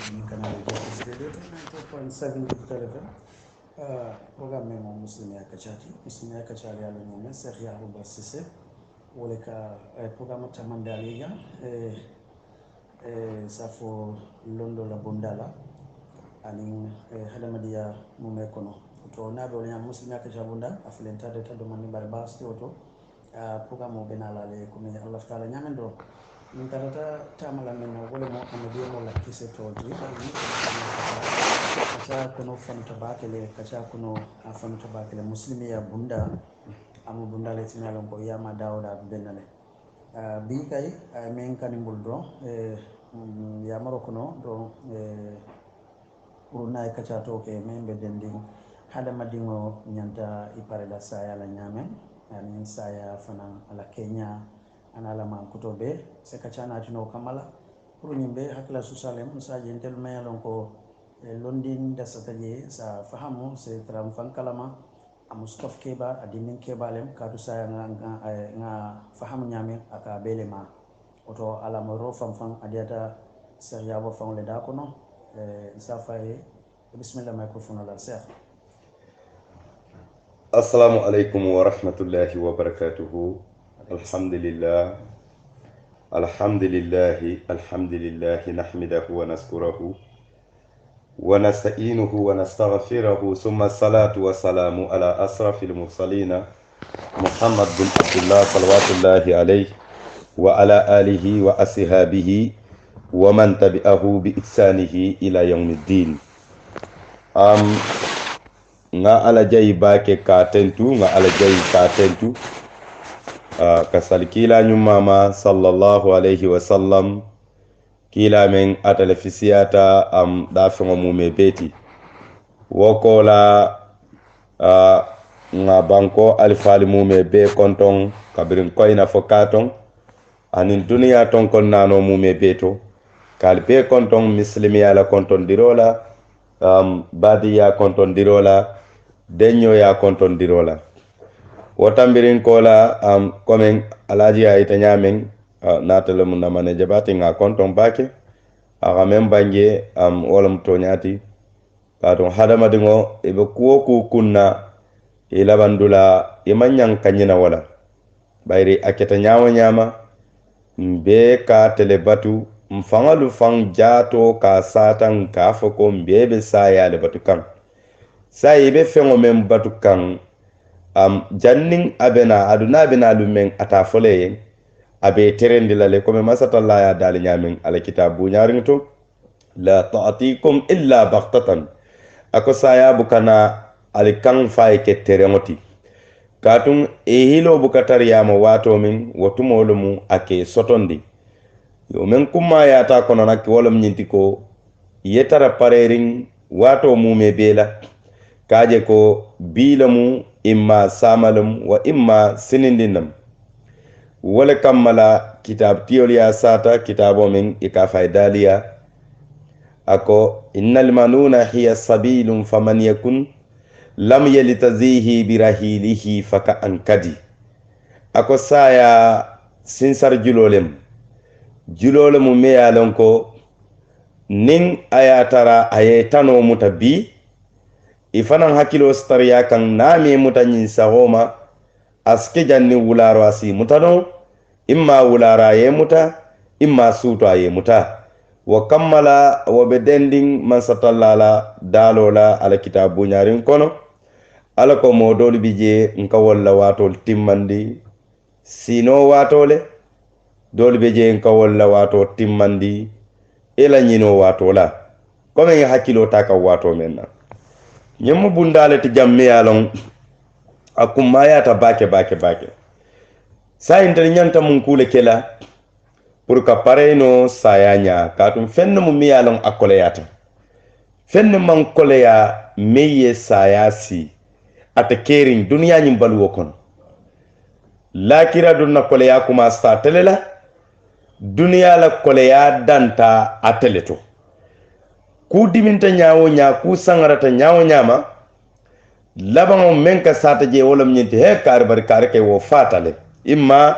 min canal Justice Radio 90.7 Digital FM. Programme mo muslimi akachati muslimi akachali ala nyame Cheikh Yahouba Cissé wala ka programme tamande aliga safo londo la bondala ani hadamadiya mume kono to nabe wala muslimi akacha bonda aflenta de tado mani bar basti oto programme mo benala le ko min Allah taala nyamen do min karata tamala men wala mo amadi mo la kisse to di kacha kono fanta bakele kacha kono fanta bakele muslimi ya bunda amu bunda le tinalon ko yama dawda benale bi kay men kanimbul do ya maroko no do uruna kacha to ke men be dending hada madingo nyanta ipare da saya la nyamen ani saya fana ala Kenya anala man kutobe se kachana tino kamala pour nyimbe hakla susalem sa jentel mayalon ko londin da sataje sa fahamu se tram fankalama amustaf keba adinin kebalem kadu saya nga fahamu nyame aka belema oto ala moro fam adiata seriya bo fam le da kono isa faye bismillah microphone ala cheikh. Assalamu alaikum wa rahmatullahi wa barakatuhu. Alhamdulillah nahmidahu wa naskurahu wa nasta'inuhu wa nastaghfiruhu summa salatu wa salamu ala asrafil mursalina Muhammad bin Abdullah salawatullahi alayhi wa ala alihi wa ashabihi wa man tabi'ahu bi ihsanihi ila yawmiddin. Nga ala jayi bake katentu nga ala jayi katentu kasal kila nyumama sallallahu alayhi wa sallam kila men atale fisiyata dafengo mume beti wokola nga banko alfali mume be konton kabirin koyna fokaton anin duniya ton kon nano mume beto kal be konton muslimi ala konton dirola badiya konton dirola denyo ya konton dirola wotambirin kola komen alaji ya itanyamen natale mun namane jabati nga konton bake aga membange wala mtonyati katon hadama dingo ibe kuwo kunna ila bandula imanyang kanyina wala bayri aketa nyawo nyama mbe ka telebatu mfangalu fang jato ka satan ka foko mbebe saya le batukan sai be fengo mem batukan janning abena aduna bena lumen atafole abe terendi lale comme masatalla ya dal nyamin ala kitabu nyaring to la ta'tikum illa baghtatan ako saya bukana alikan fay ke terengoti katun hilo bukatar yama wato min wotumolumu ake sotondi yo men kuma ya ta kono nakki wolom nyinti ko yetara parerin wato mume bela kaje ko bilamu imma samalum wa imma sinindinam wala kammala kitab tiyol ya sata kitabo min ikafa daliya ako innal manuna hiya sabilun faman yakun lam yaltazihi birahilihi faka ankadi ako saya sinsar julolem mu me yalon ko nin ayatara ayetano mutabi ifanan hakilo stariya kan nami mutanyin sahoma aske janni wularo asi mutano imma wulara ye muta imma suto ye muta wa kammala wa bedending man satallala dalola ala kitabu nyarin kono ala ko modol bije nka walla watol timmandi sino watole dol beje nka walla wato timmandi ela nyino watola comme hakilo taka wato menna nyemu bundale ti jamme yalon akumma yata bake sa intel nyanta mun kule kela pour ka pareno sayanya katum fenn mu miyalon akole yata fenn man kole ya meye sayasi ata kerin duniya nyim balwo kon lakira dunna kole ya kuma sta telela duniya la kole ya danta ateleto ku diminta nyaawo nya ku sangarata nyaawo nyama labango menka sata je wolam nyinti he kar bar kar ke wo fatale imma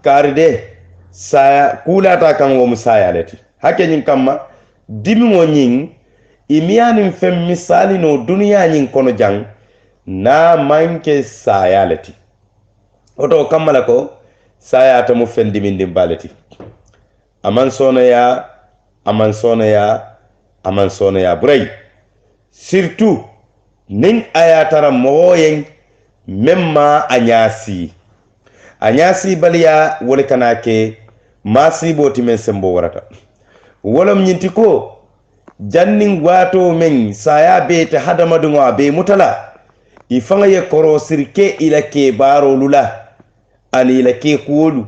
kar de saya kulata kan wo musaya leti hake nyin kamma dimiŋo ñiŋ imiyaaniŋ feŋ misali no duniyaa ñiŋ kono jaŋ naa maŋ ke saaya le ti woto kamma la ko saaya ate mu feŋ dimindin baa le ti a maŋ sooneyaa burayi surtout niŋ a ye a tara mogo yeŋ meŋ ma a ñaasii baliya wo le kana ke maasiiboo ti meŋ sembo warata wo lom ñinti ko janniŋ waatoo meŋ saaya bee te hadamadiŋo a bee muta la i faŋa ye korosiri ke i la keebaaroolu la ani i la keekuwolu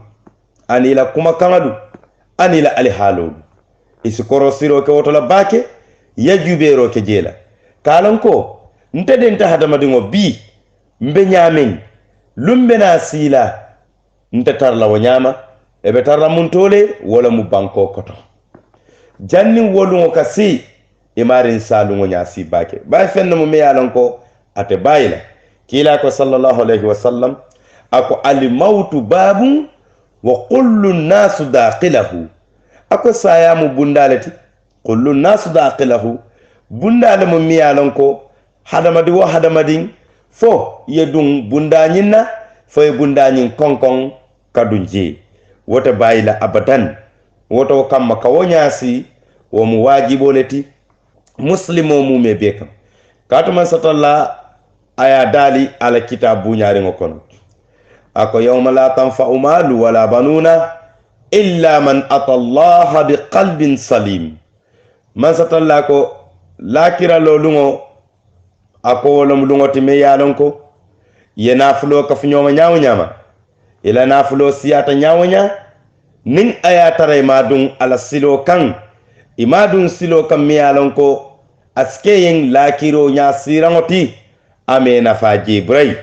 ani i la kumakaŋolu ani i la alihaaloolu i si korosiroo ke woto la baake ye jubeeroo ke jee la kaalaŋ ko nte de nte hadamadiŋo bii mbe ñaameŋ luŋ be naa sii la nte tara la wo ñaama e be tara la muntoo le wo le mu bankoo koto janniŋ wo luŋo ka sii i maariŋ saa luŋo ñaasii baake baayi feŋ ne mu me ye a loŋ ko ate baayi la kiilaa ko sallallahu alayhi wa sallam a ko alimawtu baabun wa kullu nnaasu daaqilahu a ko saayaa mu bundaa le ti kullu nnaasu daaqilahu bundaa le mu me ye a loŋ ko hadamadi wo hadamadiŋ fo ye duŋ bundaa ñiŋ na fo ye bundaa ñiŋ konkoŋ ka duŋ jee wote baayi la abadan woto kamma ka wo ñaasi wo mu waajiboo le ti muslimoo mume bee kaŋ kaatumaŋ satalla a ye daali ala kitaab buuñaariŋo kono a ko yawma la tanfa'u maalu wala banuuna illa man ata allaha bi qalbin salim maŋ satalla ko laakira loo luŋo a ko wo lomu luŋo ti me ye a loŋ ko ye naafuloo kafu ñooma ñaawo ñaama i la naafuloo siyaata ñaawo ñaa niŋ a ye a tara i maa duŋ ala siloo kaŋ i maa duŋ siloo kaŋ me ye a loŋ ko a si ke yeŋ laakiroo ñaa siiraŋo ti a me nafaa jee burayi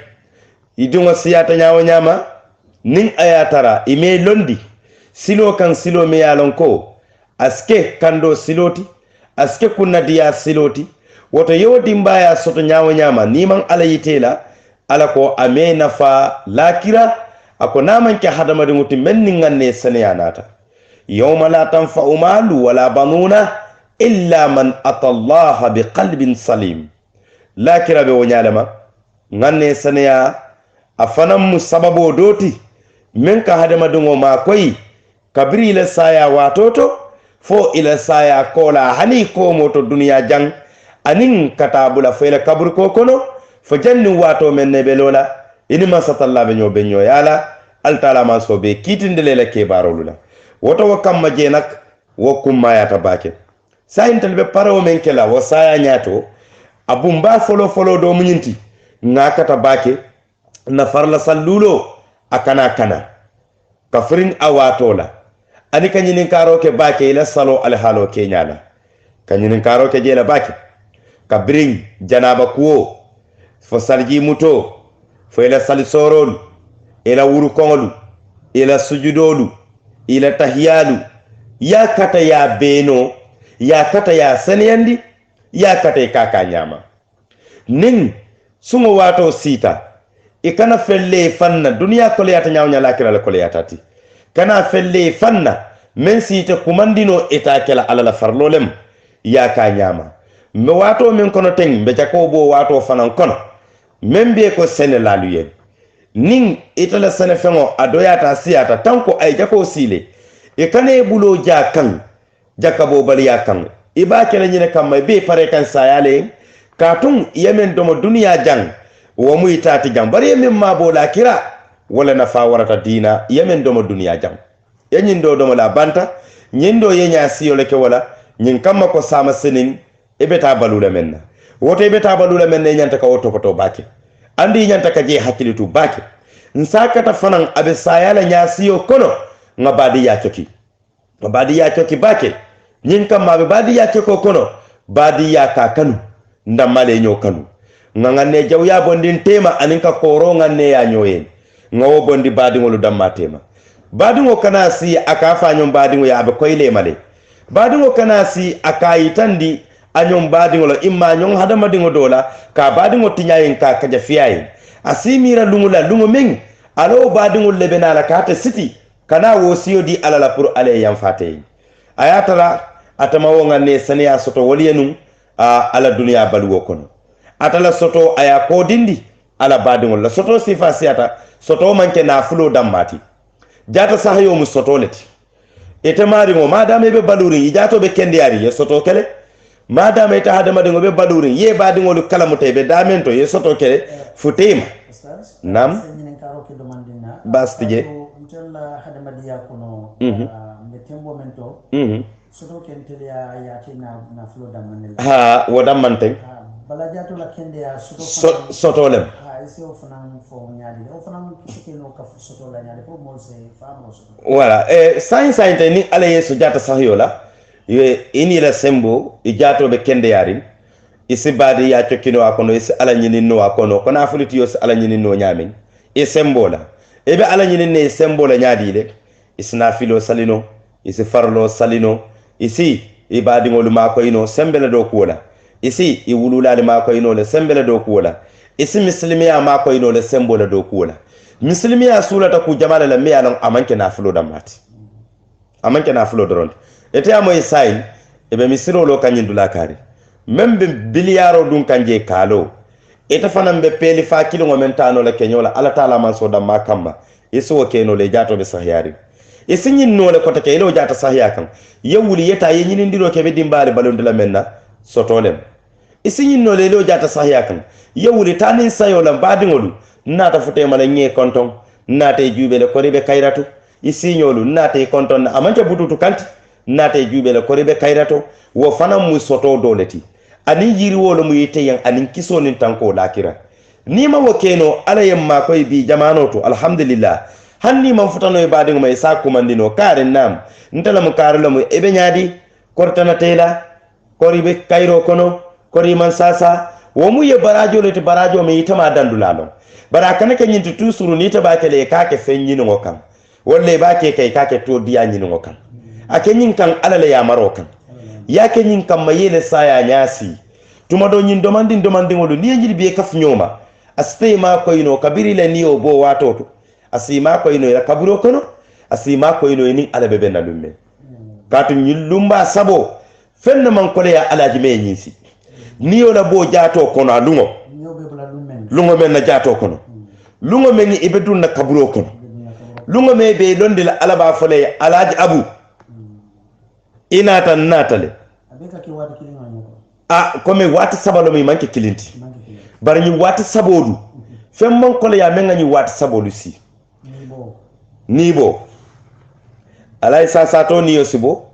i duŋo siyaata ñaawo ñaama niŋ a ye a tara i mee londi siloo kaŋ siloo me ye a loŋ ko a si ke kandoo siloo ti a si ke kunnadiyaa siloo ti woto yewo dimbaaya soto ñaawo ñaama niŋ maŋ ala yitee la ala ko a mee nafaa laakira a ko naa maŋ ke hadamadiŋo ti meŋ niŋ ŋaŋ ne seneya naata yawma la tanfa'u maalu wala banuuna illa man ata allaha bi qalbin salim laakira be wo ñaalema ŋaŋ ne seneya a fanaŋ mu sababoo doo ti meŋ ka hadamadiŋo maa koyi kabiri i la saaya waatoo to fo i la saaya koola hani i koomoo to duniyaa jaŋ aniŋ ka taa bula fo i la kaburikoo kono fo janniŋ waatoo meŋ ne be loo la i ni mansatalla be ñoo be ñooyaa la altaala mansoo be kiitindi le la keebaaroolu la woto wo kamma jee nak wo kummayaata baake sayintelu be paroo meŋ ke la wo saaya ñaato a bumbaa foloo foloo doo mu ñinti ŋa kata baake nafarla salluuloo a kana ka firiŋ a waatoo la ani ka ñininkaaroo ke baake i la saloo alihaaloo keeñaa la ka ñininkaaroo ke jee la baake ka biriŋ janaaba kuwo fo salijii mutoo fo i la sali sooroolu i la wurukoŋolu i la sujudoolu i la tahiyaalu yaa kata yaa beenoo yaa kata yaa seneyandi yaa kata i kaakaa ñaama niŋ suŋo waatoo siita i kana felle fanna duniyaa koleyaata ñaawo ñaa laakira la koleyaata ti kana felle fanna meŋ siita kumandinoo itaa ke la alla la farloo lem yaa kaa ñaama mbe waatoo meŋ kono teŋ mbe jakoo boo waatoo fanaŋ kono meŋ bee ko sene laalu ye niŋ ite la sene feŋo a doyaata a siyaata tanko a ye jakoo siile i kana ye buloo jaa kaŋ jakkaboo baliyaa kaŋ i be a ke la ñine kamma i bee pare kaŋ saayaa le kaatuŋ i ye meŋ domo duniyaa jaŋ wo mu itaati jaŋ bari ye meŋ maaboo la kira wo le nafaa warata diina i ye meŋ domo duniyaa jaŋ ye ñiŋ doo domo la a banta ñiŋ doo ye ñaa siyo le ke wo la ñiŋ kamma ko saama siniŋ i be taa baluu le meŋ na woto i be taa baluu le meŋ na i ñanta ka wo topotoo baake andi i ñanta ka jee hakkilitu baake nsaa kata fanaŋ a be saaya la ñaa siyo kono ŋa baadiyaa coki baake ñiŋ kamma a be baadiyaa cokoo kono baadiyaa ka kanu ndamma le ñoo kanu ŋa ŋaŋ ne jawyaa bondin teema aniŋ ka kooroo ŋaŋ ne yaa ñoo yen ŋa wo bondi baadiŋolu dammaa teema baadiŋo kana si a ka faañoŋ baadiŋo ye a be koyileema le baadiŋo kana si a ka yitandi a ñoŋ baadiŋo la imma ñoŋ hadamadiŋo doo la ka baadiŋo tiñayiŋ ka kaja fiyayiŋ a si miira luŋo la luŋo meŋ ala wo baadiŋolu le be naa la ka ate siti kana wo siyo di ala la pour ala ye yanfaate ye a ye a tara atama wonga ne saniya soto waliyenu ala duniya baluwo kono atala soto aya ko dindi ala badingol la soto sifa siata soto manke na fulo dammati jata sahayo mu soto leti ite mari mo madame be baluri ijato be kende yari ye soto kele madame ita hadama dingo be baluri ye badingol kala mutebe damento ye soto kele futima nam bastije mtella hadama diya kono metembo mento soto kentele ya na fulo damanel ha wodamante bala jato la kende ya soto lem iso fanan fo nyaadi o fanan sikeno ka soto la nyaadi ko mo se famo soto voilà sain ni ala yesu jata sahyola ye ini la sembo i jato be kende yarin isi badi ya chokino akono isi ala nyinin no akono kona fuliti yo ala nyinin no nyamin e sembola ebe ala nyinin ne sembola nyaadi le isna filo salino isi farlo salino isi ibadi ngolu mako ino sembele do kuola isi i wululali mako ino le sembele do kuola isi muslimiya mako ino le sembola do kuola muslimiya sulata ku jamala la miya non amanke na fulo damati amanke na fulo doron ete amoy sain ebe misiro lo kanyindula kari membe biliyaro dun kanje kalo ita fanan be peli fa kilo momentano la kenyola ala taala man so damma kamba isi wo keno le jato be sahyari isi nyin no le kota ke ilo jata sahya kan yewuli yeta ye nyinin diro ke be dimbali balondula menna sotolem isi nyin no le ilo jata sahya kan yewuli tanin sayola badingolu nata fute mala nye konton nata jubele koribe kairatu isi nyolu nata konton amanke bututu kanti nata jubele koribe kairatu wo fana mu soto doleti ani yiri wolo mu yite yan anin kiso nin tanko lakira ni ma wokeno ala yamma koy bi jamano to alhamdulillah hanni man futano e badingo may sa ko mandino kare nam ntala mu karlo mu ebe nyaadi kortana tela koribe kairo kono kori man sasa wo mu ye barajo leti barajo me yitama dandulalo bara kana ke nyinti tusuru ni taba kele kake fenyi no kan wolle ba ke kai kake to diya nyi no kan ake nyin kan alala ya maro kan yake nyin kam mayele saya nyasi tuma do nyin domandin ngolu ni njiri be kaf nyoma aste ma ko ino kabiri le ni obo watoto asima ko ino ya kaburo kono asima ko ino ni ala bebe na lumme katu nyilumba sabo fenna man ko ya alaji me nyisi ni ola bo jato kono lungo lungo men na jato kono lungo men ibe dun na kaburo kono lungo me be londi la alaba fole alaji abu inata natale abeka ki wati kilinga kome wati sabalo mi manke kilinti bari ni wati sabodu fem mon kole ya menga ni wati sabodu si nibo alay sato ni yosibo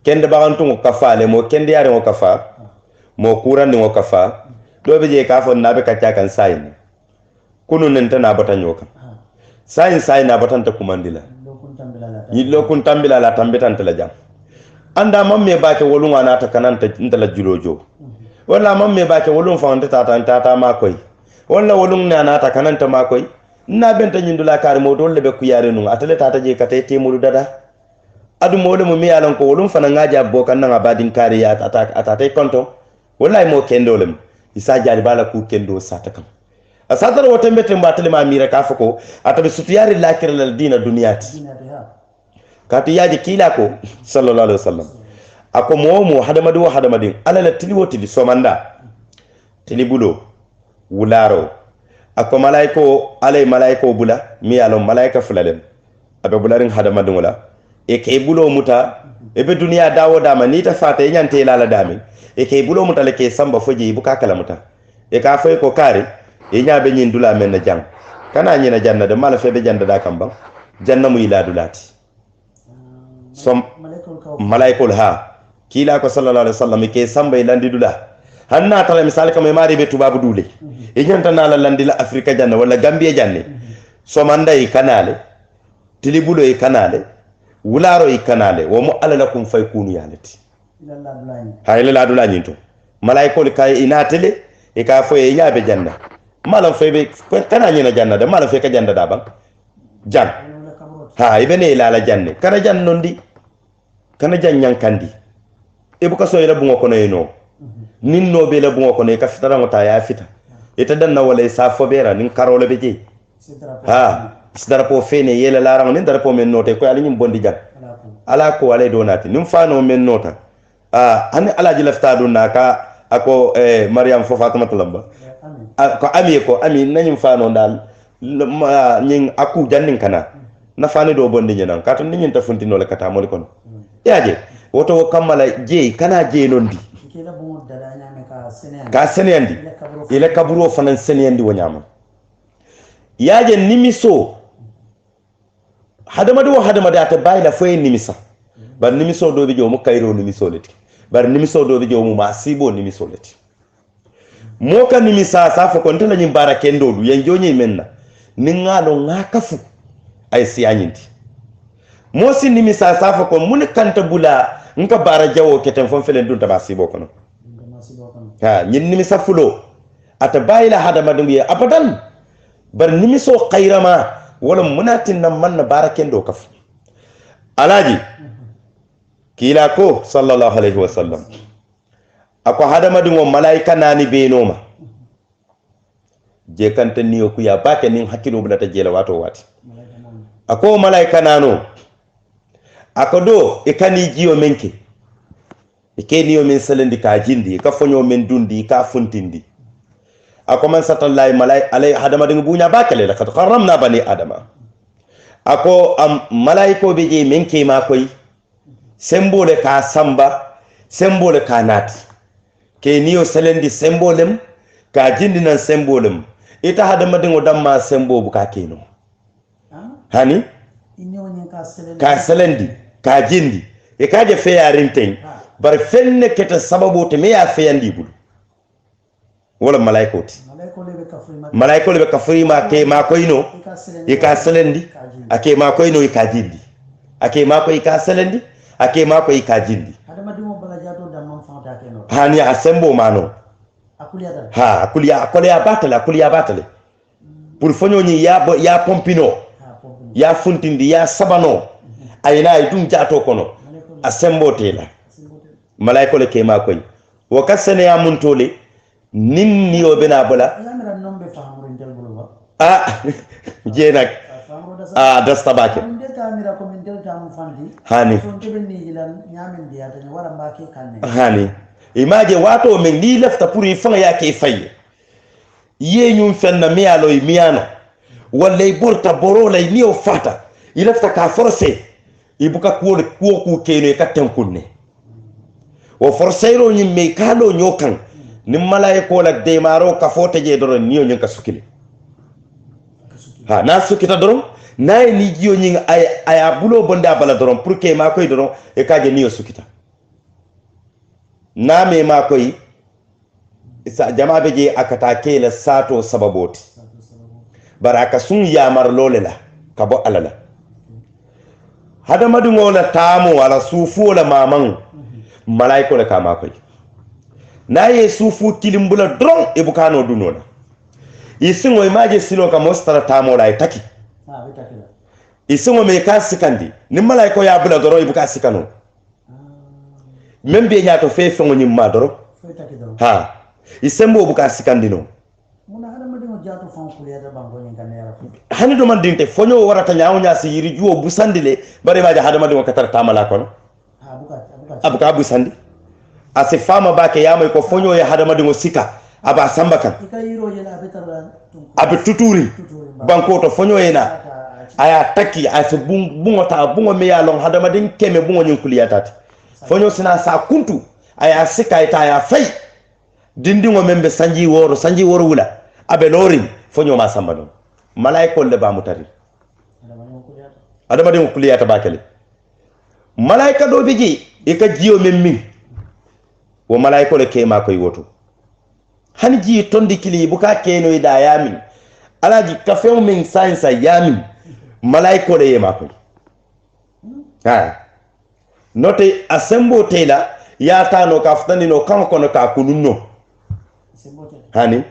kende bagantu ngo kafale mo kende yare ngo kafa mo kuran ngo kafa do be je ka fon nabe kacca kan sayni kunu nenta na batanyo kan sayin na batanta kumandila ni lokun tambila la tambetan tala jam anda mamme baake wolunga nata kananta intala julojo wala mamme baake wolun fawante tata makoy wala wolun na nata kananta makoy na benta nyindula kare mo dolle be ku yare nun atale tata je kate temulu dada adu mole mo mi yalan ko wolun fana ngaja bo kan nga badin kare ya atata konto wallahi mo kendolem isa jari bala ku kendo sataka asatara wotembe mbatale ma mira ka fako atabe sutiyari lakira dina duniyati kati yaji kila ko sallallahu alaihi wasallam ako momo hadamadin alala tiliwoti di somanda tilibulo wularo ako malaiko bula mi alo malaika fulalem abe bularin hadamadin wala e kay bulo muta e be duniya dawo dama ni ta fata nyante lala dami e kay bulo muta le ke samba foji buka kala muta e ka fay ko kare e nyaabe nyin dula men na jang kana nyina janna de mala febe janda da kamba janna mu ila dulati som malaikul ha kila ko sallallahu alaihi wasallam ke samba landi dula hanna tala misal kam mari be tubabu dule e nyanta nala landi la afrika janna wala gambia janne so mandai kanale tilibulo e kanale wularo e kanale wo mo ala lakum faykunu yalati ila la dulani to malaikul kay inatele e ka fo e nyaabe janna malam febe kana nyina janna de malam fe ka janna da ban jan ibene la janne kana jan nondi kana jan nyankandi e buka so ila bungo kono eno ninno be la bungo kono ka fitara ngota ya fita ita danna wala sa fobera nin karole be je sidara po fene yela larang nin dara po men note ko ali nyim bondi jan ala ko wala donati nim fano men nota hani alaji laftadu naka ako Mariam fo Fatuma lamba ko ami nanyum fano dal nyin aku jannin kana na fani do bondi nyenan kato nyin ta funtino le kata mol kon yaje woto kammala je kana je nondi ka seneyandi ile kaburo fanan seneyandi wonyama yaje nimiso hadamade ata bayla foye nimisa bar nimiso do be jomu kayro nimiso leti bar nimiso do be jomu masibo nimiso leti moka nimisa safa kon tala nyim barakendo du yen jonyi menna ningalo ngakafu ay siyanyinti mosi nimisa safa kon mun kanta bula nka bara jawo keten fon felen dun tabasibo kono nyin nimisa fulo ata bayla hadamade mbiye abadan bar nimiso qayrama wala munatin nan manna barakendo kaf alaji kila ko sallallahu alaihi wasallam ako hadamadi ngo malaika nani beenoma je kanta niyo ku ya bake nin hakilo bulata jela wato wati ako malaika nano ako do e kani jiyo menke e keniyo men selendi ka jindi ka fonyo men dundi ka funtindi ako man satallahi alai hadamadi bunya bakale laqad qarramna bani adama ako malaiko be je menke ma koy sembole ka samba sembole ka nati ke niyo selendi sembolem ka jindi nan sembolem ita hadamadi damma sembo buka keno hani ka selendi ka jindi e kaje feyarin ten bar fenne keta sababu te me ya feyandi bulu wala malaikoti malaiko le be kafrima ke ma koyno e ka selendi ake ma koyno e ka jindi ake ma koy ka selendi ake ma koy ka jindi hani a sembo mano akuliya batale pour fonyo ni ya pompino ya funtindi ya sabano ayina dum jato kono a sembo tela malaiko le ke ma koy wo kasene ya muntole nin ni o bena bala jenak dasta bake hani imaje wato men ni lafta puri fanga yake faye ye nyum fenna miyalo miyano walla burta borola ni o fata ilafta ka forcer ibuka ku keno ka tenkunne wo forcero nyimme kalo nyokan nim malaiko la de maro ka fote je doron niyo nyin ka sukile na sukita doron nay ni jiyo nyin aya bulo bonda bala doron pour que ma koy doron e kaje niyo sukita na me ma koy isa jama be je akata kele sato sababoti baraka sun yamar lolela ka bo alala hada madu ngola tamo wala sufu wala maman malaiko la kama koy na ye sufu kilimbula dron e bukano dunona isingo imaje silo ka mostara tamo la itaki isingo me ka sikandi ni malaiko ya bula dron e buka sikano membe nyato fe fongo nyimma dron isembo buka sikandi no hani do man dinte fonyo warata nyaawo nyaasi yiri juwo busandile bare maja hadama do katar tamala kono abuka busandi ase fama bake yamay ko fonyo ya hadama dingo sika aba samba kan abe tuturi banko to fonyo ena aya taki ase bungo me ya long hadama din keme bungo nyinkuli yatati fonyo sina sa kuntu aya sika ita aya fay dindingo membe sanji woro wula abe lorin fonyo ma samba don malaiko le ba mutari adama dingo kuliyata bakale malaika do biji e ka jiyo memmin wo malaiko le kema koy woto hani ji tondi kili buka keno ida yamin alaji kafew min science yamin malaiko le yema koy note asembo tela ya tano kaftani no kanko no ka kununno hani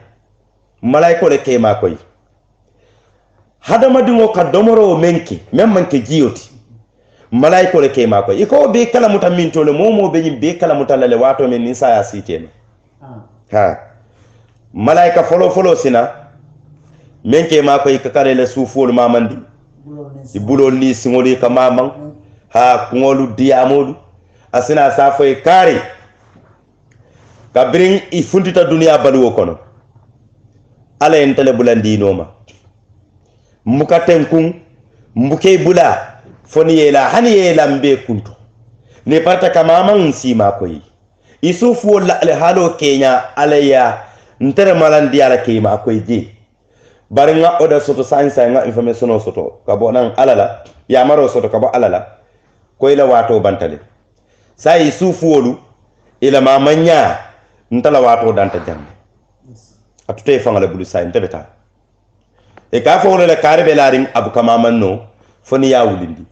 malaiko le kema koy hadama dingo ka domoro menki memmanke jiyoti malaiko le kema koy iko be kala mutamin to le momo be be kala mutalale wato men ni saya sitema malaika folo sina men kema koy ka kare le sufol mamandi ibulol ni singoli ka mamang ha kungolu diamodu asina safo e kare kabrin i funtita duniya baluwo kono ala en tele bulandinoma mbuka tenkun mbuke bula foni yela hani yela mbe kunto ne parta kamaman sima koyi isufu wala al halo kenya alaya ntere malandi ala kema koyi ji baringa oda soto science nga information soto kabo nan alala ya maro soto kabo alala koyla wato bantale sai isufu wolu ila mamanya ntala wato danta janne atute fangala bulu sai ntebeta e ka fo wala kare be laring abu kamaman no foni ya wulindi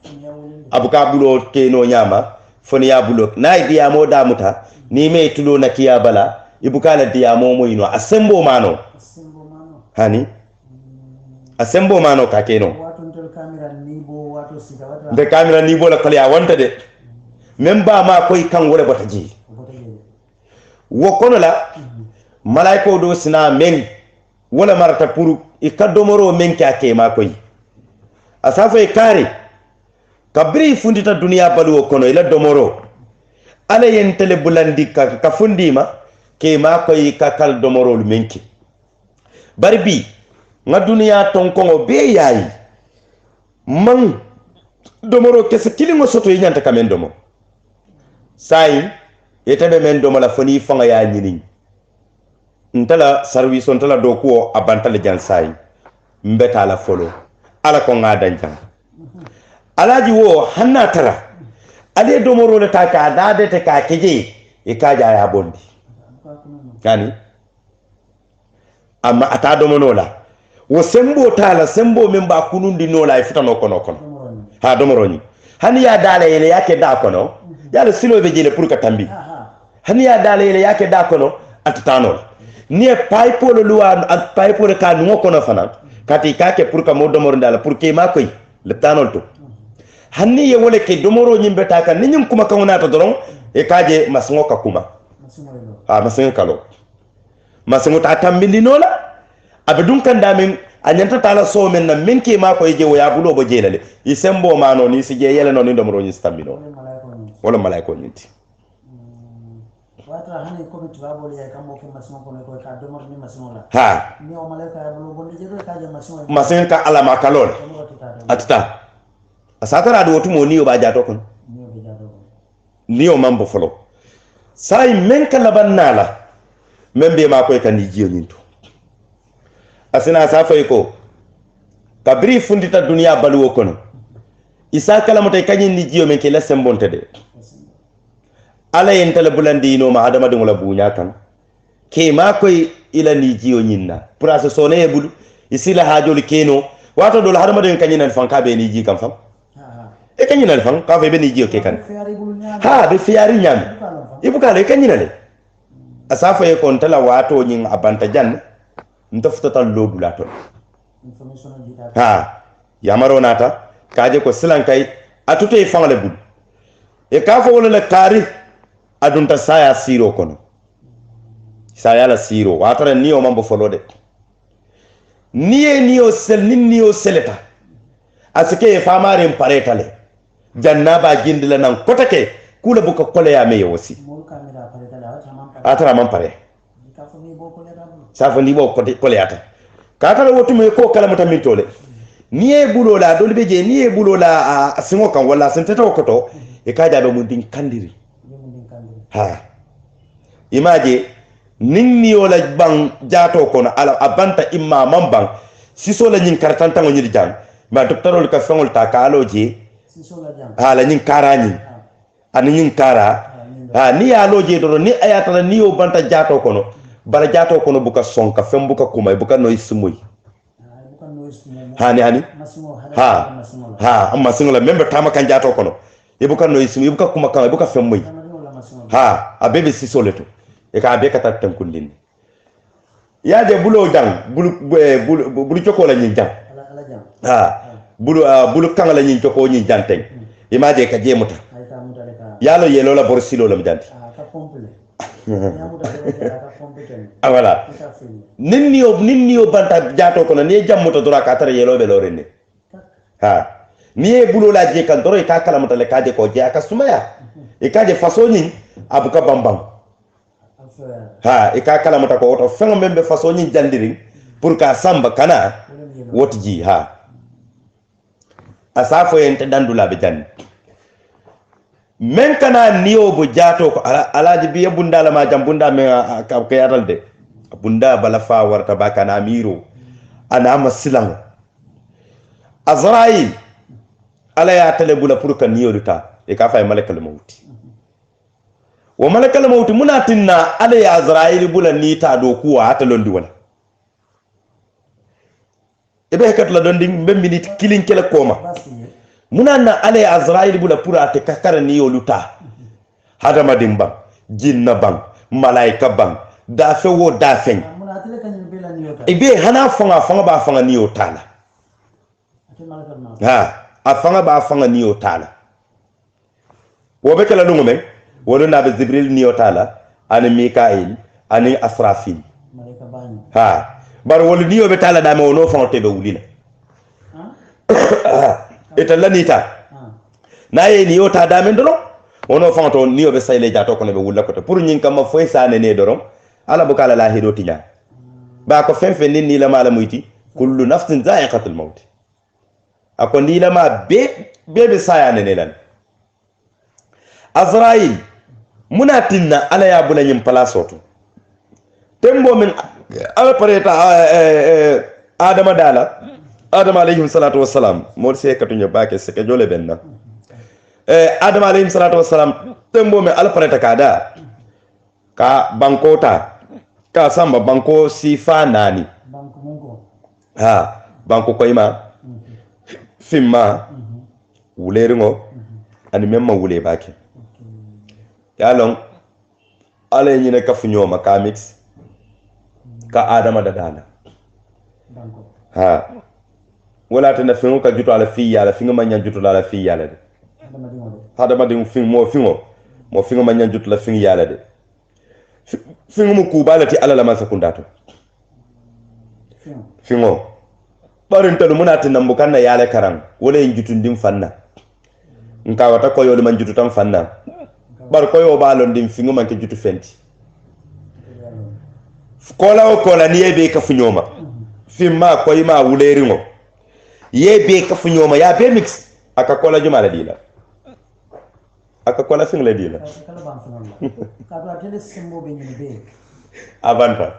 abu ka bulo keno nyama foni ya bulo nay diamo damuta ni me tulo na kiya bala ibukala diamo moyino asembo mano hani asembo mano ka keno de camera ni bo la kala ya wonta de memba ma koy kan wala bota ji wo kono la malaiko do sina men wala marata pour ikadomoro men ka ke ma koy asafa e kare kabri fundita duniya balu kono ila domoro ala yentele bulandi ka fundima ke ma koy ka kal domoro lu menki barbi nga duniya ton kongo be yayi man domoro kese kilingo soto yanta kamen domo sai yetabe men domo la foni fanga ya nyini ntala service ntala dokuo abantale jan sai mbeta la folo ala ko ngada jang alaji wo hanna tara ade domoro le ta ka dade te ka keje e ka ja ya bondi yani amma ata domono la wo sembo tala sembo memba kunundi no la ifutano kono ha domoro ni hani ya dale ele yake da kono yalla silo be jele pour ka tambi hani ya dale ele yake da kono atutano ni pipe le luwa at pipe le ka no kono fana kati kake pour ka mo domoro ndala pour ke ma koy le tanol to hanni ye wole ke domoro nyimbe taka ni nyum kuma kawna to doron e kaje masingo ka kuma ha masingo kalo masingo ta tambindi nola abedun kan damin anyanta tala so men na min ke ma ko je wo ya bulo bo jelale isembo mano ni si je yele no ni domoro ni stambino wala malaiko nyinti watra hani ko bitwa boli ya kambo ke masingo ko ka domoro ni masingo la ha ni o malaika ya bulo bo je ka je masingo ka ala makalol atata asatara do tumo niyo ba jato kon niyo mambo folo sai men kala bannala membe ma koy kan jiyo ninto asina safay ko kabri fundita duniya baluwo kono isa kala motay kanyin ni jiyo men ke la sembonte de ala yentale bulandi no ma adama de ngola bunya kan ke ma koy ila ni jiyo nyinna pura so sone bulu isila hajol keno wato dol hadama de kanyin fan ka be ni ji kan fam e kanyina le fan ka fe be ni jiyo ke kan ha be fiari nyam ibuka le kanyina le asafa e kon tala wato nyin abanta jan ntafta tal lobula to ha yamaro nata kaje ko silan kay atute fangale bul e ka fo wala kari adunta saya siro kono saya la siro watara niyo mambo folode niyo sel niyo seleta asike famare paretale jannaba gindila nan kotake kula buka kole ya meyo wasi atara man pare safa ni bo kole ata katara wotu me ko kala mata mitole niye bulola dole beje niye bulola asingo kan wala senteta okoto e kaja be mun din kandiri ha imaje ninni wala bang jato kono ala abanta imma mambang siso la nyin kartanta ngoni jang ma doctorol ka fangol ta kaloje ha la nyin karani ani nyin kara ha ni ya loje do ni ayata ni o banta jato kono bala jato kono buka sonka fem buka kuma buka noy sumuy ha ni hani ha amma singola membe tama kan jato kono e buka noy sumuy buka kuma kan buka fem moy ha abebe sisoleto e ka be kata tankundin ya de bulo dang bulu choko la nyin jang ha bulu kan la nyin choko nyin janteng imaje ka jemuta yalo yelo la borsilo la mjanti voilà ninniyo banta jato kono ni jammuto dora ka tara yelo be lorene ha ni bulo la je kan doro ka kala mutale ka je ko je aka sumaya e ka je façon ni abuka bambam ha e ka kala mata ko oto fengo membe façon ni jandiri pour ka samba kana woti ji ha asafo ente dandula be janni men kana niyo bo jato ko alaji biye bundala ma jam bunda me ka yatal de bunda bala fa warta bakana miro ana masilang azrail ala ya tele bula pour ka niyo luta e ka fay malakal mauti wa malakal mauti munatinna ala ya azrail bula nita do kuwa ata londi wala ebe kat la dondi mbembi kilin kele koma munanna ala ya azrail bula pour ate kakara niyo luta hadama dimba jinna bang malaika bang da fe wo da fen ebe hana fanga ba fanga niyo tala ha afanga ba fanga niyo tala wo be kala lungu men wono na be jibril niyo tala ani mikail ani asrafil ha bar wol niyo be tala da me wono fanga tebe wulina eta lanita na ye niyo ta da men dono wono fanga to niyo be sayle jato ko ne be wulla ko to pour nyin kam foy sane ne dorom ala bu kala la hido tinya ba ko fen fen ni la mala muyti kullu nafsin za'iqatul maut ako ni la ma be sayane ne lan azrail munatinna ala ya bula nyim palasoto tembo min ala pareta adama dala adama alayhi salatu wassalam mo se katunya bake se ke jole benna adama alayhi salatu wassalam tembo min ala pareta kada ka bankota ka samba banko sifa nani banko mungo ha banko koyma fimma wuleringo ani memma wule bake yalon ala nyine ka funyoma ka mix ka adama da dana banko ha wala tan fingo ka juto ala fi yala fingo ma nyan juto ala fi yala de adama de fingo mo fingo ma nyan juto la fingo yala de fingo mu kubalati ala la masakundato fingo barin tadu munati nambu kanna yale karam wala injutu ndim fanna nka wata ko yolu man jutu tam fanna bar ko yo balon ndim fingo man ke jutu fenti kola o kola ni yebe ka funyoma fimma ko yima wuleringo yebe ka funyoma ya be mix aka kola juma la dila aka kola fingo la dila avanta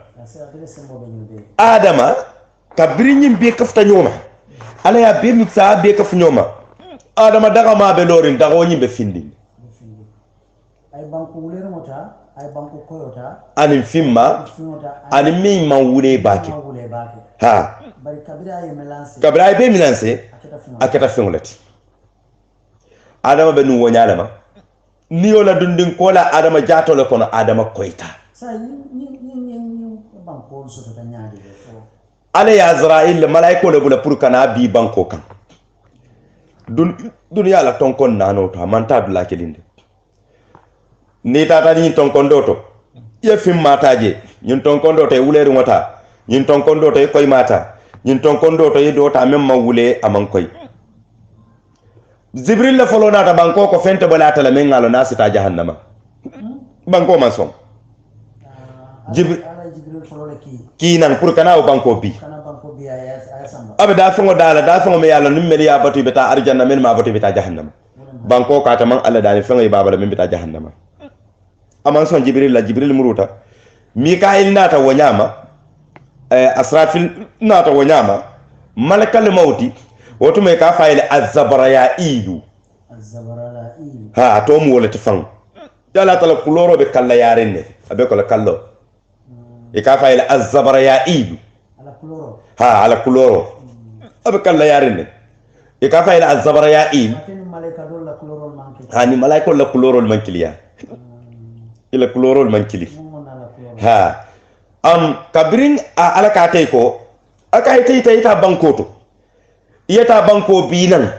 adama kabiri nyim be kafta nyoma ala ya be mitsa be kaf nyoma adama daga ma be lorin daga nyim be findi ay banko wulere mota ay banko koyota ani fimma ani mi man wule baki ha bari kabira be melancer akata fingolati adama be nu wonyala ma niyo la dundin kola adama jato le kono adama koyta sa ni banko so ta nyaade ala ya azrail malaiko le bula pour kana bi banko kan dunya la tonkon nano to manta dula kelinde ni tata ni tonkon doto ye fim mataje ñun tonkon doto e wuleru ngota ñun tonkon doto e koy mata ñun tonkon doto e dota même ma wule aman koy jibril la folo nata banko ko fente balata la men ngalo nasita jahannama banko man som jibril folo le ki nan pour kana o banko bi abe da fongo da fongo me yalla nim meli ya batu beta arjanna men ma batu beta jahannama banko ka ta man alla dani fongo babala men beta jahannama aman son jibril muruta mikail nata wonyama asrafil nata wonyama malakal mauti woto me ka fayle azzabrailu ha to mu wala tifan dala tala kuloro be kala yarenne abe ko la kallo e ka fayle azzabrailu ha ala kuloro abe kala yarenne e ka fayle azzabrailu ha ni malaika la kuloro mankiliya ila kuloro mankili ha kabrin ala ka tay ko aka tay ta bankoto yeta banko binan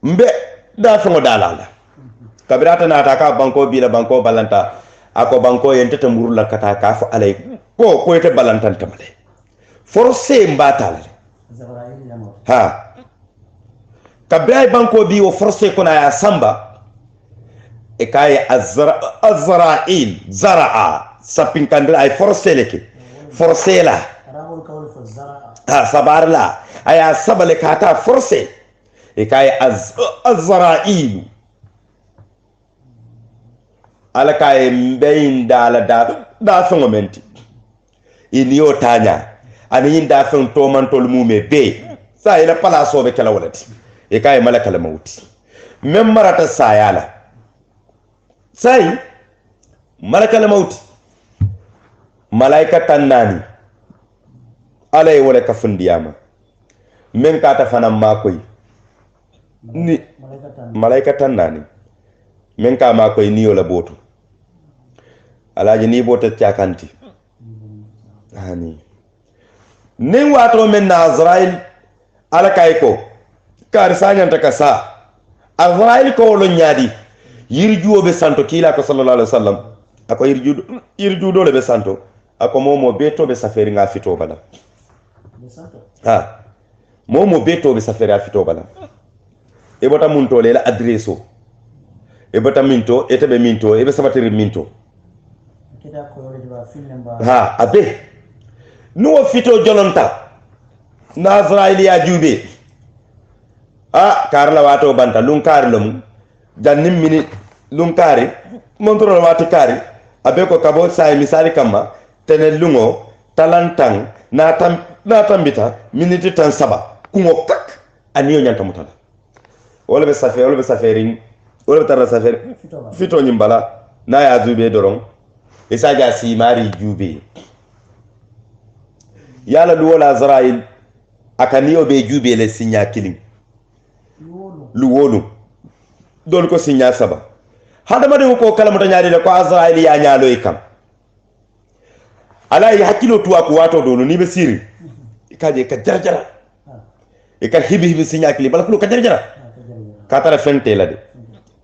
mbe da fongo dalala kabirata na ta ka banko bila banko balanta ako banko yente ta murula kata ka fa alay ko yete balantan tamale forcé mbatala ha kabray banko bi wo forcé kona ya samba e kay azra'il zara'a sapin kandira ay forceleke forcela arabul kawli fa zara'a ha sabarla aya sabale kata forcé e kay azra'il ala kay mbeyin dala da fongo menti iniyo tanya ani inda fon to mantol mume be sa ila pala so be kala walati e kay malakal mauti mem marata sayala sai malakal mauti malaika tannani alay wala ka fundiyama men kata fana makoy ni malaika tannani men ka makoy niyo la boto alaji ni boto tiakanti hani nin wato men na Azrail ala kay ko kar sañanta ka sa Azrail ko lo nyaadi yirjuo be santo kila ko sallallahu alaihi wasallam ako yirjudo le be santo ako momo beto be safari nga fito bala ha momo beto be safari a fito bala e bota munto le la adreso e bota minto e tebe minto e be sabatiri minto ha abe no fito jolonta na Azrail ya jube karla wato banta lun kari lom jannim mini lun kari montoro wato kari abe ko kabo sai misali kama tene lungo talantang na tambita miniti tan saba kumo kak aniyo nyanta mutala wala be safari wala be tarra safari fito nyimbala na ya jube dorong isaja si mari jube yala luwola Azrail akaniyo be jube le sinya killing luwolu don ko sinya saba hada made ko kala mata nyaade ko Azrail ya nyaalo ikam ala ya hakilo tuwa ko wato do ni be siri ikaje ka jarjara e ka hibi sinya kili bala ko ka jarjara ka tara fente la de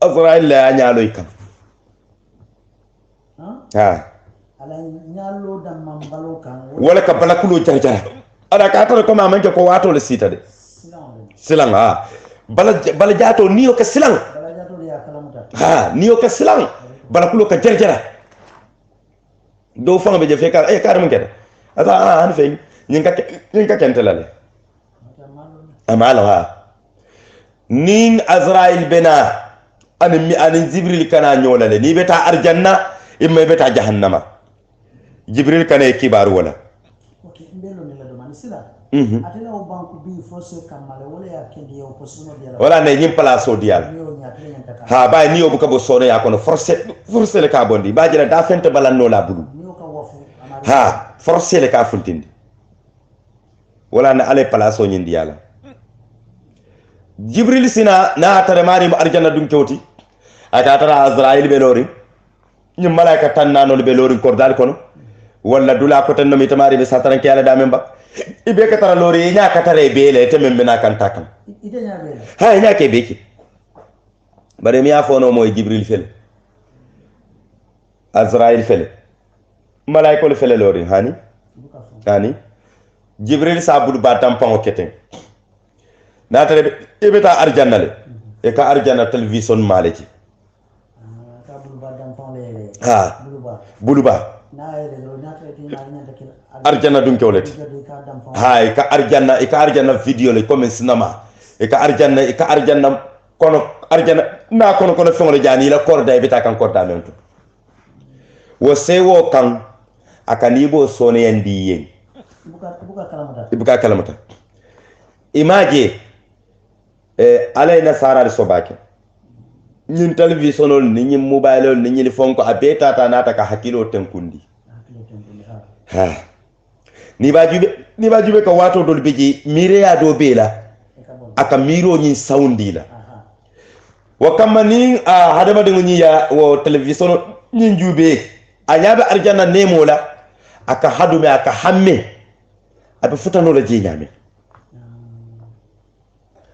Azrail ya nyaalo ikam ha ala nyallo dam mambalo kan wala ka bala kulo jarjara ada ka tara ko ma manke ko wato le sita de silang ha bala jato niyo ka silang bala jato ya kalamuta ha niyo ka silang bala kulo ka jarjara do fanga be je fekal e karam ngeda ata an fe nyinka kentelale amala ha nin Azrail bena an Jibril kana nyolale ni beta arjanna imma beta jahannama Jibril kana kibaru wala okay mbelo ne la do man sila atela o banku bi force kamale wala ya kendi yo posino diala wala ne nyim place diala ha bay ni obu ka bo sone ya kono force le ka bondi ba jira da fente balanno la bulu ha force le ka funtindi wala na ale place o nyindi yala Jibril sina na tare mari mo arjanna dum kewti aka tara Azrail be lori nyim malaika tan nanol be lori kordal kono wala dula ko tan no mi tamari be sataran ke yala da memba ibe ka tara lori nya ka tare bele te membe na kan takam ide nya bele ha nya ke beki bare mi afono moy Jibril fel Azrail fel malaika le fel lori hani Jibril sabul batam pango keten na tare ibe ta arjanna le e ka arjanna television maleki ka bulu badam pango le ha buluba na ele lo na tare ti na nya takil arjanna dum kewleti ha e ka arjanna video le comme cinema e ka arjanna kono arjanna na kono fengole jani la korda e beta kan korda men to wo sewo kan akani bo sone yandi yen buka kalamata imaje alay nasara so bake ñin televisionol ni ñin mobile ni ñin fonko abeta ta nata ka hakilo tenkundi ha ni ba jube ka wato dol beji mire ya do bela aka miro ñin saundi la wa kamani hadama de ñi ya wo television ñin jube anyaba arjana nemola aka hadume aka hamme abe futano la je nyame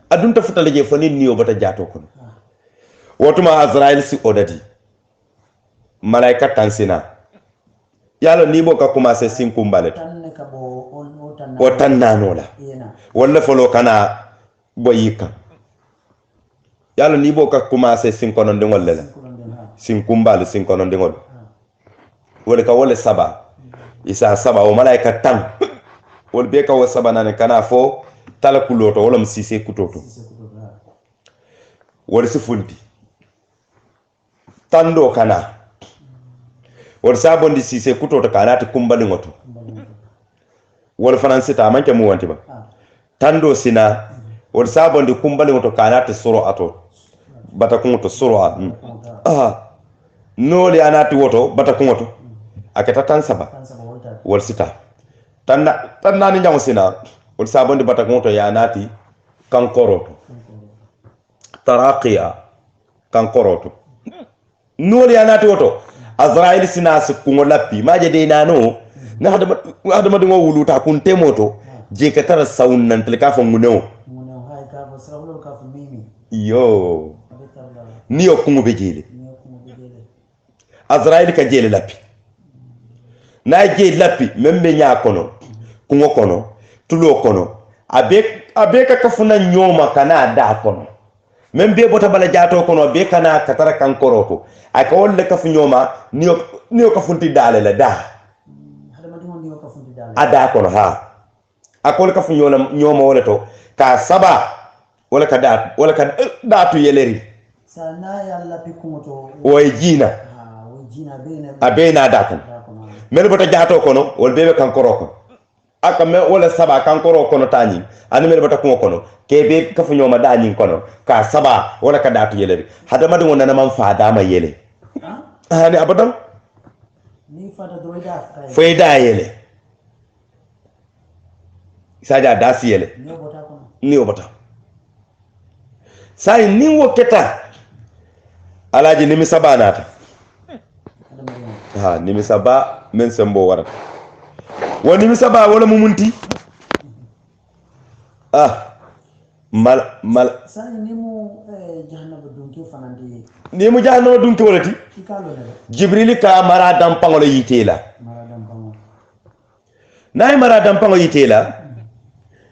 adunta futale je foni niyo bata jato kono wotuma Azrail si odati malaika tansina yalo ni boka commencer sinkumbale o tannanola walla folo kana boyika yalo ni boka commencer sinkono ndengol lela sin kumbal sin kono ndingol wala ka wala saba isa saba o malaika tan wol be ka wo saba nan kana fo tala kuloto wala msise kutoto wala sifunti tando kana wala sabondi sise kutoto kana ta kumbali ngoto wala faransi ta manke mu wanti ba tando sina wala sabondi kumbali ngoto kana ta suro ato bata kungoto suro noli anati woto bata kungoto aketa tan saba wala sita tanna ni nyamu sina wala sabondi bata kungoto ya nati kankoroto taraqiya kankoroto noli anati woto azrail sina su kungo lappi maje de nano na hadama dingo wuluta kun temoto je ka tara sawun nan tel ka fa munew hay ka fa srawlo ka fa mimi yo ni o kungo be jele azrail ka jele lappi na je lappi membe nya kono kungo kono tulo kono abe ka kafuna nyoma kana da kono membe bota bala jato kono be kana katara kankoroto aka wolle kafu nyoma niyo kafunti dale la da ada kono ha akol kafu nyoma wala to ka saba wala ka datu yeleri sana yalla pikumoto way jina abena da kono mel bota jato kono wol bebe kankoro kono aka me wala saba kankoro kono tani ani mel bota ko kono kebe kafu nyoma dani kono ka saba wala ka datu yeleri hada madu wona man fa dama yele hani abadan ni fata doida faida yele saja dasi yele ni obata sai ni woketa alaji nimi sabanata ha nimi saba men sembo warata woni mi saba wala mumunti mal sai nimu jahannaba dunki fanandi nimu jahannaba dunki wolati jibril ka mara dam pangolo yitela nay mara dam pango yitela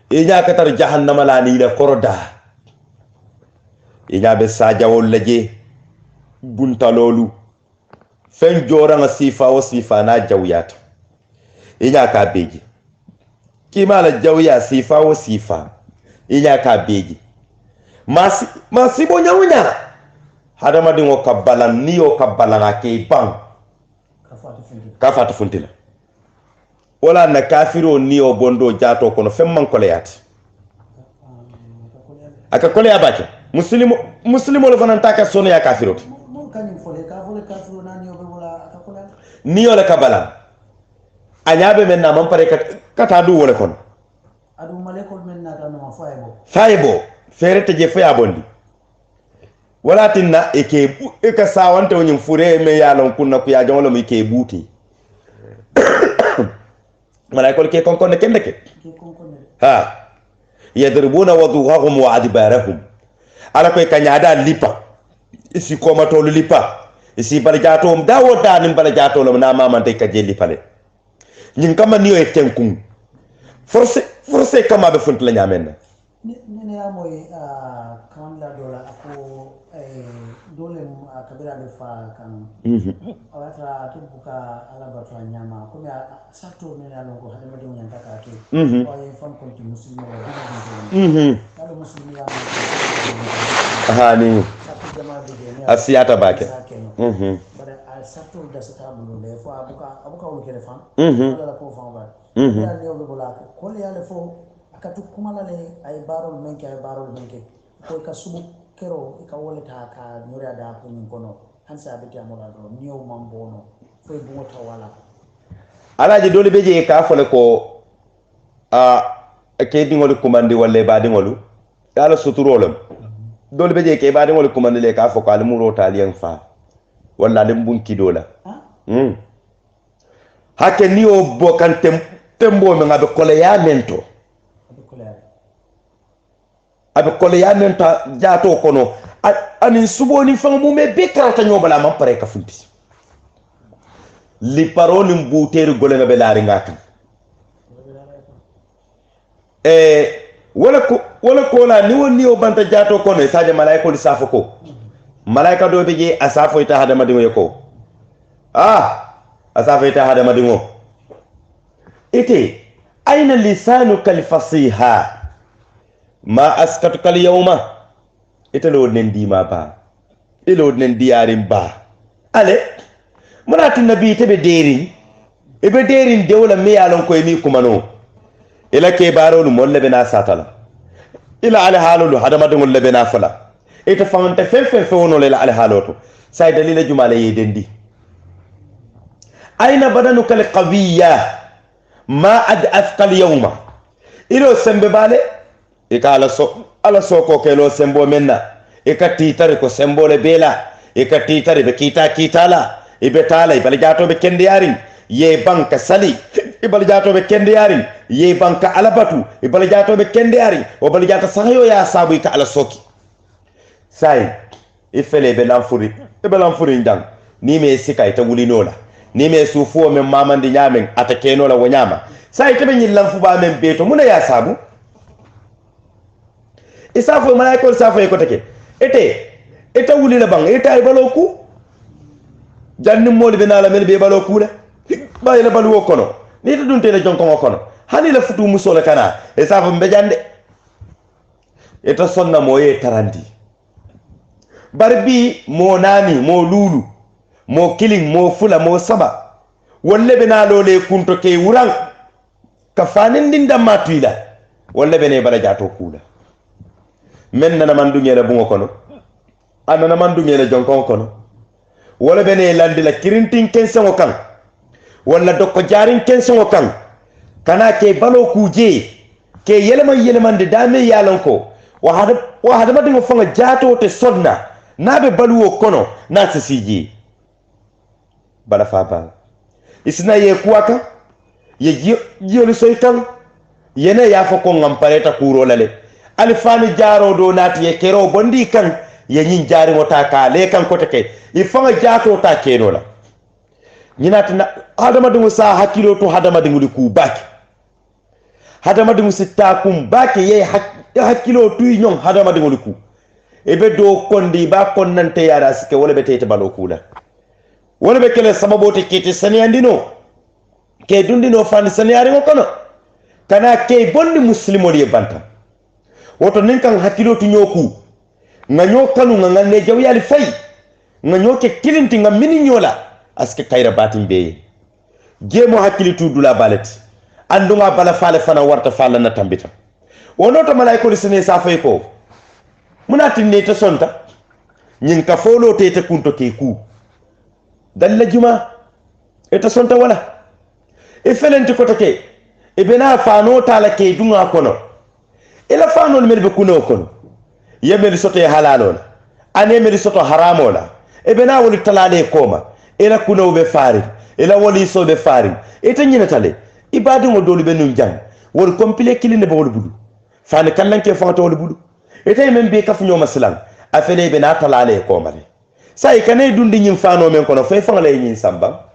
e nya katar jahannama la ni la koroda e nya be sajawol laje buntalolu fen jora nga sifa wa sifa na jawyata e nya ka beji kimala jawya sifa wa sifa inya ka beji masibo nyawnya hadama dingo kabbalan niyo kabbalana ke bang kafatu funtila wala na kafiro niyo bondo jato kono femman koleyat aka koleya baake muslimo lo fanan taka sono ya kafiro niyo la kabbalan anyabe men na man pare kata du wala kono adu malekol men na tan ma faybo ferete je faya bondi wala tinna e ka sawanta wonyin fure me yalon kunna ku ya jawlo mi ke buti malaikol ke konkon kende ke ha yadribuna wadhuhum wa adbarahum ala ko kanyada lipa isi ko ma tolu lipa isi balajato dawo danim balajato lo na mama tay ka je lipale nyin kama niyo e tenkun forcé kama be funt la nyamen ne ya moy kan la dola ako dole kabira de fa kan awata tubuka ala batwa nyama ko ya sato ne ya longo hade madu nyanta ka ke ko ay fam ko ti muslimo la kala muslimo ya hani asiyata bake bara sato da sata bulu le fo abuka wul kele fam wala ko fam ba ya le obe bulaka ko le ya le fo akatu kumala le ay barol menke ko ka subu kero ka wolata ka nyura da ko min kono hansa be tamola do niyo mambono fo bu mota wala alaji dole beje ka fole ko ke dingol kumandi walle ba dingolu yala suturolam dole beje ke ba dingol kumandi le ka fo ko almuro taliyan fa walla dem bunki dola hakke niyo bokan tembo me ngabe kole ya mento abe kole ya menta jato kono ani suboni fanga mu me be karata nyobala man pare ka funti li paroni mbuteru gole ngabe laari ngaka wala ko la ni woni o banta jato kono saje malaiko li safo ko malaika do be je asafo ita hada madingo yeko asafo ita hada madingo ite aina lisanuka alfasiha ma askatuka alyawma ite lo nen dima ba ilo nen diyarin ba ale munati nabi tebe derin ibe derin dewla me yalon koy mi kumano ila ke barolu molle bena satala ila ala halulu hadamadul lebena fala ita famanta fe wono ila ala haloto say dalila jumala yedendi aina badanuka alqawiyya ma ad afqal yawma ilo sembe bale ikala ala soko kelo sembo menna ikati tare ko sembole bela ikati tare be kitala ibe tala ibal jato be kende yarin ye banka sali ibal jato be kende yarin ye banka alabatu ibal jato be kende yarin o bal jata sahayo ya sabu ka ala soki sai ifele be lamfuri be lamfuri ndang ni me sika ita wulinola ni me sufu men mamandi nyamen atakeno la wonyama sai tebe nyi lamfu ba men beto muna ya sabu isafo malaiko safo ko take ete wuli la bang ete ay baloku janni moli be nala mel be baloku la bay la balu kono ni to dunte la jonko kono hani la futu musola kana isafo mbe jande ete sonna moye tarandi barbi mo nani mo lulu mo killing mo fula mo saba wolle be nalo le kunto ke wuran ka fanin din damma tuila wolle be ne bala jato kula men nana man dungela bungo kono anana man dungela jonkon kono wala bene landi la kirintin kensengo kan wala dokko jarin kensengo kan kana ke balo kuje ke yelema de dame yalon ko wa hada madingo fanga jato te sodna nabe baluwo kono na siji bala faba isna ye kuwaka ye jiyolu soytan yene ya fako ngam pareta kuro lale alfani jaro do nati ye kero bondi kan ye nyin jari wota ka le kan ko take ifanga jato ta keno la nyinati na hadama dungu sa hakilo to hadama dungu ku baki hadama dungu sitta kum baki ye hakilo tu nyon hadama dungu ku ebe do kondi ba konnante yara sike wala betete balo kula wala be kele sababu te kiti sani andino ke dundino fani sani ari kono kana ke bondi muslimo ye banta woto nin kan hakkilo tu nyoku nga nyokanu nga ne jaw yali fay nga nyoke kilinti nga mini nyola aske kayra batin be jemo hakkilitu dula balati andunga bala fale fana warta fala na tambita wono to malaiko lisene sa fay ko munati ne ta sonta nyin ka folo te te kunto ke ku dalla juma eta sonta wala e felenti ko take e bena fano tala ke dunga kono ila fanol mel be kuno kono yemel soto e halalol ane mel soto haramola e bena woli talale koma ila kuno be fari ila woli so be fari eta nyina tale ibadu mo dolu be num jang wol complet kiline be wol budu fane kallanke fanto wol budu eta men be kafu nyoma silang afele be na talale koma re sai kanay dundi nyim fano men kono fay fangale nyin samba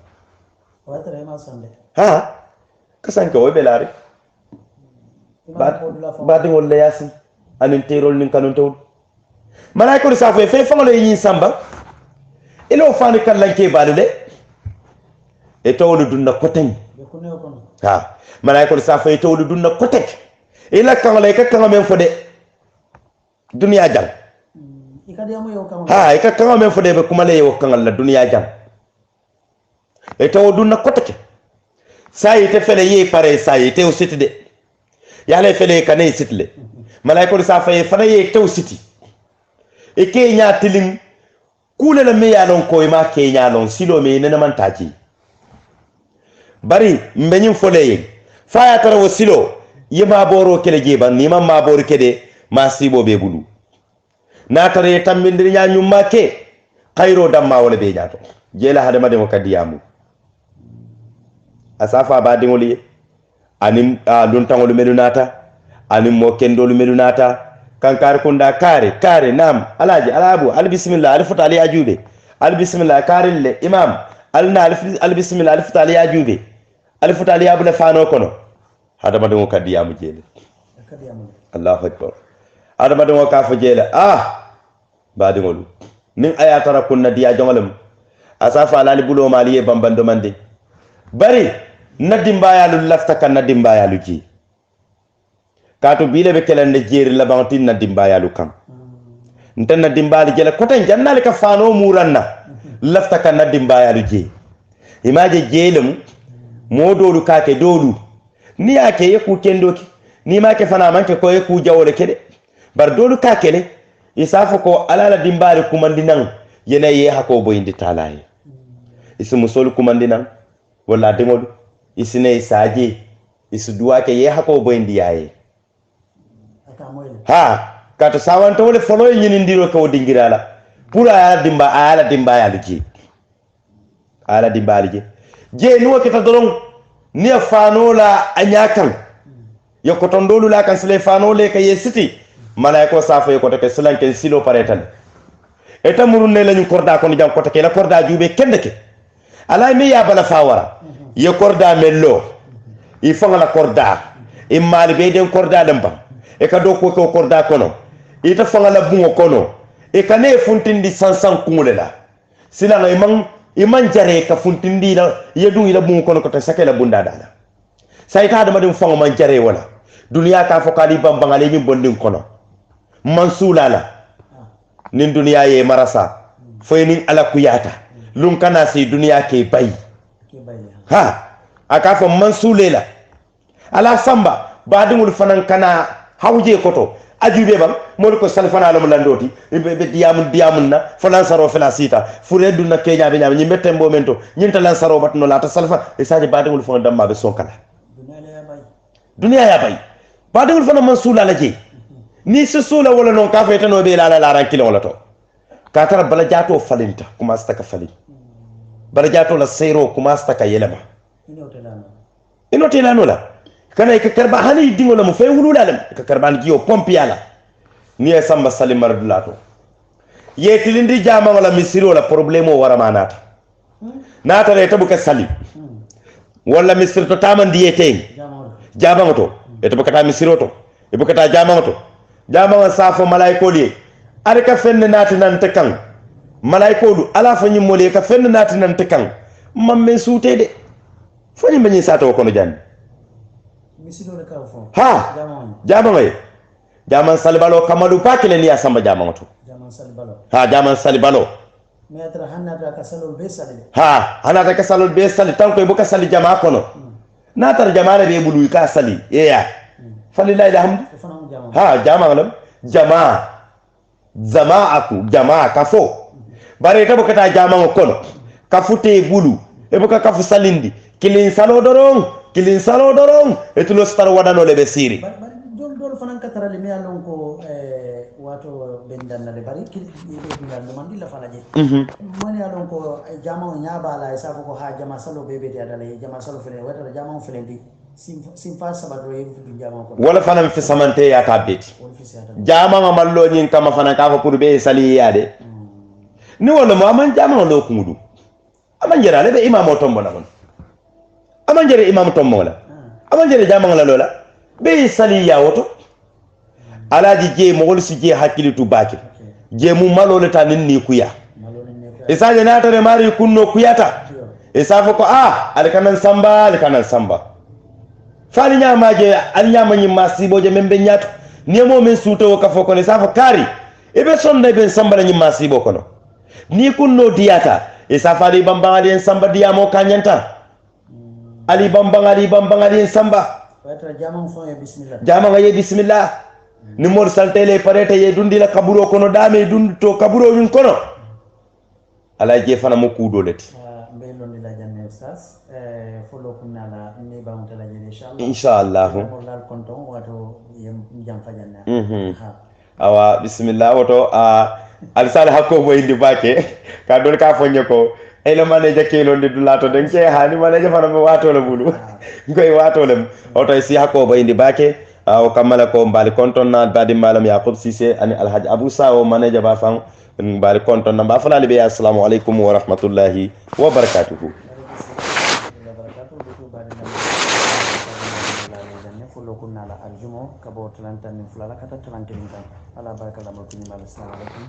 watra ma sonde ha kasanke o be lari baati ngol le yasin anin terol nin kanun tawul malaiko sa fe fangalo yin samba ilo fani kallanke baade de e tawlu dunna koten ha malaiko sa fe tawlu dunna kotek ila kangale ka kangamen fode dunya jang ikadi amu yo kangamen ha ika kangamen fode be kuma le yo kangal la dunya jang e taw dunna kotek sai te fele yi pare sai te o sitide yale fele kanay sitle malaiko sa fay fana ye taw siti e ke nya tilim kule la me yalon ko ma ke nya lon silo me nena man taji bari mbenyim fole ye faya tara wo silo yema boro kele jeba ni ma boro kede ma sibo be bulu na tare tambindir nya nyumma ke khayro damma wala be nyato jela hada made mo kadiyamu asafa ba dingoli anim don tangolu medunata anim mo kendolu medunata kankar kunda kare nam alaji alabu al bismillah alif tali ajube al bismillah karille imam alna al bismillah alif tali ajube alif tali abula fano kono hada madon kadiyamu jele Allahu akbar hada madon ka fa jele ba dingolu nin aya tara kunna diya jongalem asafa alali bulo maliye bambando mande bari nadimbayalu lafta kan nadimbayalu ji kato bile be kelande jeri labantin nadimbayalu kam nta nadimbali jela koten jannali ka fano muranna lafta kan nadimbayalu ji imaje jelem modolu kake dolu ni ake yeku kendoki ni make fana manke ko yeku jawole kede bar dolu kakele isafu ko alala dimbali kumandinan yena ye hako boyindi talaye isi musol kumandinan wala dengol isine isaje isu duwake ye hako boyindi yaye ha kato sawanto wole folo nyini ndiro ko dingirala pura ala dimba ya liji ala dimba liji je nuwa kita doron ni fano la anyakan yokoton dolu la kan sele fano le kay siti malaiko safo yokoto ke silanke silo paretan eta murun ne lañu korda ko ni jam ko take la korda jube kendeke ala mi ya bala fawara ye korda mello i fanga korda e mali be den korda damba e ka do ko korda kono ita fanga la bungo kono e ka ne funtindi sansan kungule la silanga iman jare ka funtindi la yedu ila bungo kono ko ta sakela bunda dala sayta dama dum fanga man jare wala duniya ka fo kali bambangale min bondin kono mansulala nin duniya ye marasa foy nin ala kuyata lun kana si duniya ke bay ha aka fo mansulela ala samba badingul fanan kana hawje koto ajube bam mol ko salfana alam landoti be diamun na fanan saro fela sita fure dunna kenya be nyam nyi metten bo mento nyinta lan saro batno la ta salfa e saje badingul fon damma be sonkala duniya ya bay badingul fanan mansulala je ni sula wala non ka fete no be la ran kilo wala to ka tara bala jato falinta kuma staka falin bala jato la sero kuma staka yelema ino telano la kana ka karba hani dingo la mu fay wulula lam ka karban giyo pompi yala ni e samba salimar dulato ye tilindi jama wala misiro la problemo wara manata nata re tabuka sali wala misir to tamandi yete jama ngoto e tabuka ta misiro to e buka ta jama ngoto jama safo malaiko li are ka fenne nati nan te kan malaiko lu ala fanyi mole ka fenne nati nan te kan mamme suute de fanyi mani sato ko no janni misiro le ka fo ha jama ngay jama salbalo kamalu pakile ni asamba jama ngoto jama salbalo ha jama salbalo metra hanata ka salol be sali ha hanata ka salol be sali tanko ibuka sali jama kono natar jama be bulu ka sali yeya falilahi alhamdu ha jama ngalam jama zama'atu jama kafo bare tabo kata jama kono kafute bulu e buka kafu salindi kilin salo doron etulo star wadano le be siri dol fanan katara le mi alon ko wato bendan na le bari kil be ngando mandi la falaje mani alon ko jama nyaaba la isa ko ha jama salo bebe dia dale jama salo fele wata jama fele di simfa sabado e fu jama ko wala fanan fi samante ya tabeti jama ma mallo nyin kama fanan ka fa pour be sali yade ni wala mo man jama lo kungudu aman jera le be imamo tombo la mon aman jere imam tombo la aman jere jama la lola be sali ya woto alaji je mo wol si je hakilitu baki je mu malo le tanin ni kuya isaje na tare mari kunno kuyata isafa ko alkanan samba fali nyama je al nyama nyi masibo je membe nyato ni mo men suto ka foko ne safa kari ebe sonde ben samba nyi masibo kono ni kunno diata isafa li bambanga en samba diamo kanyanta ali bambanga en samba watra jamang fo ya bismillah jamanga ye bismillah ni mor saltele parete ye dundi la kaburo kono dame dundi to kaburo win kono ala je fana mo kudoleti be londi la janne ustaz folo kunna la ni ba mutala jene inshallah mo dal konton wato yem jam fajanna awa bismillah wato alisal hakko bo indi bake ka dol ka fonye ko ele manager ke londi dulato den ke hani manager fana mo wato la bulu ngoy wato lem oto si hakko bo indi bake o kamala ko mbali konton na badi malam yaqub cisse ani alhaji abou sawo manager ba fam mbali konton na ba fala libe assalamu alaikum wa rahmatullahi wa barakatuh kunna la aljumo kabo 30 min fulala kata 30 min ala baraka la mo kini mal assalamu alaikum